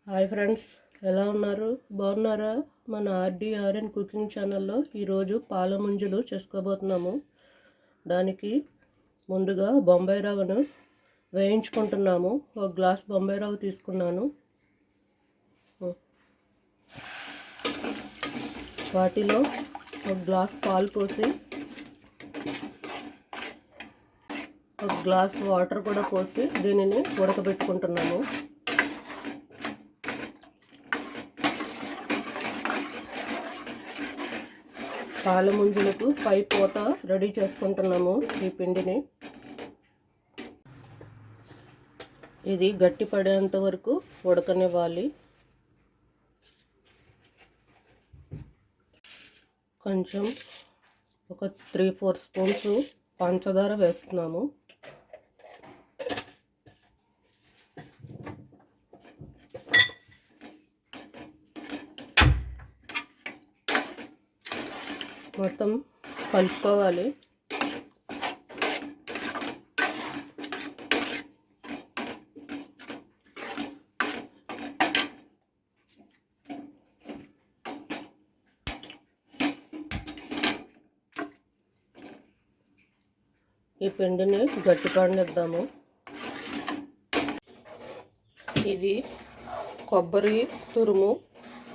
Hi friends, ఎలా ఉన్నారు? బాగున్నారా? మన ఆర్డీఆర్ఎన్ కుకింగ్ ఛానల్లో ఈరోజు పాల ముంజలు చేసుకోబోతున్నాము. దానికి ముందుగా బొంబాయి రవ్వను వేయించుకుంటున్నాము. ఒక గ్లాస్ బొంబాయి రవ్వ తీసుకున్నాను. వాటిలో ఒక గ్లాస్ పాలు పోసి ఒక గ్లాస్ వాటర్ కూడా పోసి దీనిని ఉడకబెట్టుకుంటున్నాము. పాల ముంజలకు పై పూత రెడీ చేసుకుంటున్నాము. ఈ పిండిని ఇది గట్టి పడేంత వరకు ఉడకనివ్వాలి. కొంచెం ఒక 3-4 స్పూన్స్ పంచదార వేస్తున్నాము. మొత్తం కలుపుకోవాలి. ఈ పిండిని గట్టి పడనిద్దాము. ఇది కొబ్బరి తురుము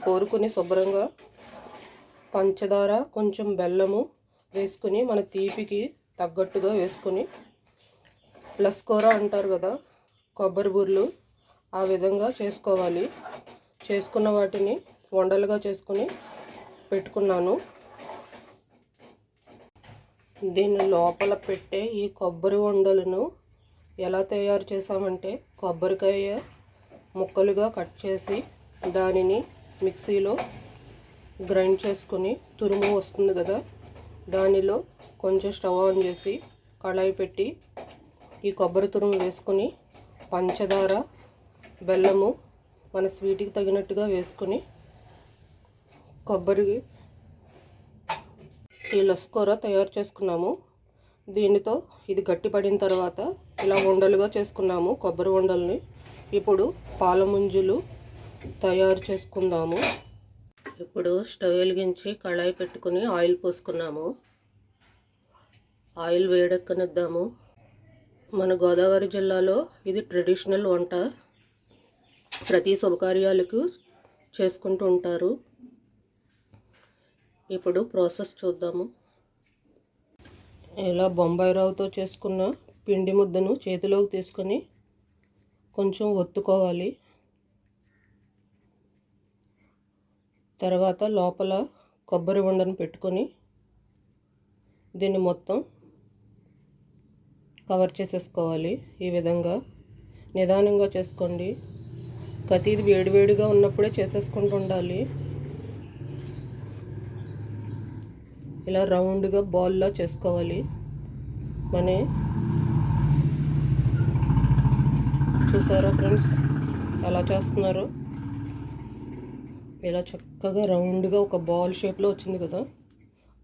కోరుకుని శుభ్రంగా పంచదార కొంచెం బెల్లము వేసుకుని మన తీపికి తగ్గట్టుగా వేసుకుని లస్కోర అంటారు కదా, కొబ్బరి బూర్లు, ఆ విధంగా చేసుకోవాలి. చేసుకున్న వాటిని వండలుగా చేసుకుని పెట్టుకున్నాను. దీని లోపల పెట్టే ఈ కొబ్బరి వండలను ఎలా తయారు చేసామంటే, కొబ్బరికాయ ముక్కలుగా కట్ చేసి దానిని మిక్సీలో గ్రైండ్ చేసుకుని తురుము వస్తుంది కదా, దానిలో కొంచెం స్టవ్ ఆన్ చేసి కళాయి పెట్టి ఈ కొబ్బరి తురుము వేసుకుని పంచదార బెల్లము మన స్వీట్కి తగినట్టుగా వేసుకుని కొబ్బరి ఈ లస్కోర తయారు చేసుకున్నాము. దీనితో ఇది గట్టిపడిన తర్వాత ఇలా ఉండలుగా చేసుకున్నాము కొబ్బరి ఉండల్ని. ఇప్పుడు పాల ముంజలు తయారు చేసుకుందాము. ఇప్పుడు స్టవ్ వెలిగించి కళాయి పెట్టుకుని ఆయిల్ పోసుకున్నాము. ఆయిల్ వేడెక్కనిద్దాము. మన గోదావరి జిల్లాలో ఇది ట్రెడిషనల్ వంట. ప్రతి శుభకార్యాలకు చేసుకుంటూ ఉంటారు. ఇప్పుడు ప్రాసెస్ చూద్దాము. ఇలా బొంబాయి రవ్వతో చేసుకున్న పిండి ముద్దను చేతిలోకి తీసుకొని కొంచెం ఒత్తుకోవాలి. తర్వాత లోపల కొబ్బరి ఉండను పెట్టుకొని దీన్ని మొత్తం కవర్ చేసేసుకోవాలి. ఈ విధంగా నిదానంగా చేసుకోండి. ప్రతిది వేడివేడిగా ఉన్నప్పుడే చేసేసుకుంటూ ఉండాలి. ఇలా రౌండ్గా బాల్లా చేసుకోవాలి. చూసారా ఫ్రెండ్స్ ఎలా చేస్తున్నారు? ఇలా చక్కగా రౌండ్గా ఒక బాల్ షేప్లో వచ్చింది కదా,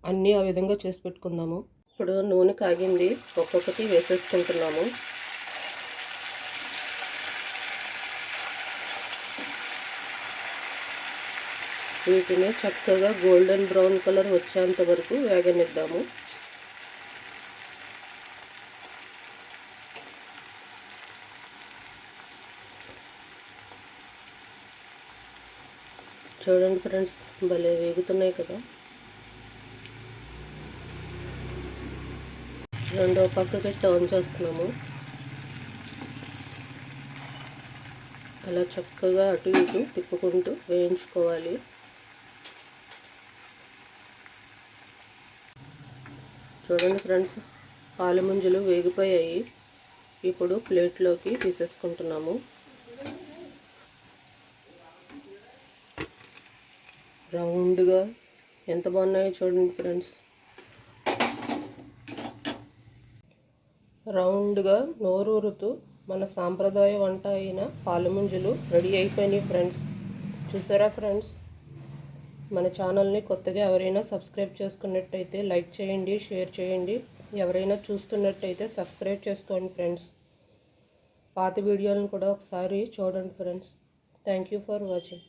అన్నీ ఆ విధంగా చేసి పెట్టుకుందాము. ఇప్పుడు నూనె కాగింది, ఒక్కొక్కటి వేసేసుకుంటున్నాము. వీటిని చక్కగా గోల్డెన్ బ్రౌన్ కలర్ వచ్చేంత వరకు వేగనిద్దాము. చూడండి ఫ్రెండ్స్, భలే వేగుతున్నాయి కదా. రెండో పక్కకి టర్న్ చేస్తున్నాము. అలా చక్కగా అటు ఇటు తిప్పుకుంటూ వేయించుకోవాలి. చూడండి ఫ్రెండ్స్, పాల ముంజలు వేగిపోయాయి. ఇప్పుడు ప్లేట్లోకి తీసేసుకుంటున్నాము. రౌండ్గా ఎంత బాగున్నాయో చూడండి ఫ్రెండ్స్. రౌండ్గా నోరూరుతూ మన సాంప్రదాయ వంట అయిన పాల ముంజలు రెడీ అయిపోయినాయి ఫ్రెండ్స్. చూసారా ఫ్రెండ్స్? మన ఛానల్ని కొత్తగా ఎవరైనా సబ్స్క్రైబ్ చేసుకున్నట్టయితే లైక్ చేయండి, షేర్ చేయండి. ఎవరైనా చూస్తున్నట్టయితే సబ్స్క్రైబ్ చేసుకోండి ఫ్రెండ్స్. పాత వీడియోలను కూడా ఒకసారి చూడండి friends. Thank you for watching.